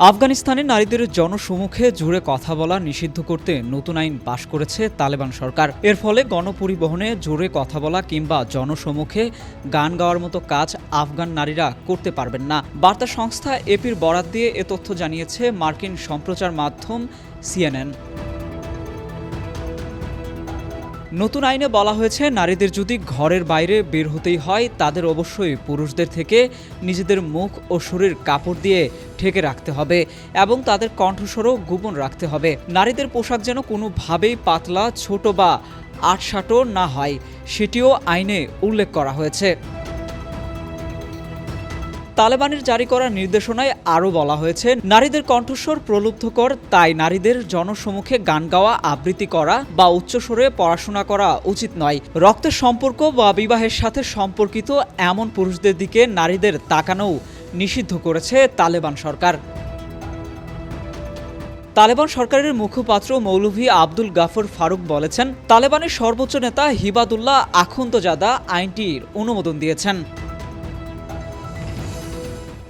আফগানিস্তানে নারীদের জনসমুখে জোরে কথা বলা নিষিদ্ধ করতে নতুন আইন পাশ করেছে তালেবান সরকার। এর ফলে গণপরিবহনে জোরে কথা বলা কিংবা জনসমুখে গান গাওয়ার মতো কাজ আফগান নারীরা করতে পারবেন না। বার্তা সংস্থা এপির বরাত দিয়ে এ তথ্য জানিয়েছে মার্কিন সম্প্রচার মাধ্যম সিএনএন। নতুন আইনে বলা হয়েছে, নারীদের যদি ঘরের বাইরে বের হতেই হয় তাদের অবশ্যই পুরুষদের থেকে নিজেদের মুখ ও শরীর কাপড় দিয়ে ঢেকে রাখতে হবে এবং তাদের কণ্ঠস্বরও গোপন রাখতে হবে। নারীদের পোশাক যেন কোনোভাবেই পাতলা, ছোট বা আটসাঁটো না হয়, সেটিও আইনে উল্লেখ করা হয়েছে। তালেবানের জারি করা নির্দেশনায় আরও বলা হয়েছে, নারীদের কণ্ঠস্বর প্রলুব্ধকর, তাই নারীদের জনসমুখে গান গাওয়া, আবৃত্তি করা বা উচ্চস্বরে পড়াশোনা করা উচিত নয়। রক্তের সম্পর্ক বা বিবাহের সাথে সম্পর্কিত এমন পুরুষদের দিকে নারীদের তাকানোও নিষিদ্ধ করেছে তালেবান সরকার। তালেবান সরকারের মুখপাত্র মৌলভী আব্দুল গাফর ফারুক বলেছেন, তালেবানের সর্বোচ্চ নেতা হিবাদুল্লাহ আখুন্দজাদা আইনটির অনুমোদন দিয়েছেন।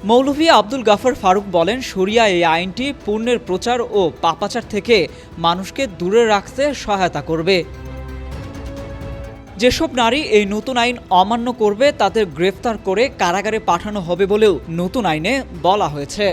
মৌলভী আব্দুল গাফর ফারুক বলেন, শরিয়া এই আইনটি পণ্যের প্রচার ও পাপাচার থেকে মানুষকে দূরে রাখতে সহায়তা করবে। যেসব নারী এই নতুন আইন অমান্য করবে তাদের গ্রেফতার করে কারাগারে পাঠানো হবে বলেও নতুন আইনে বলা হয়েছে।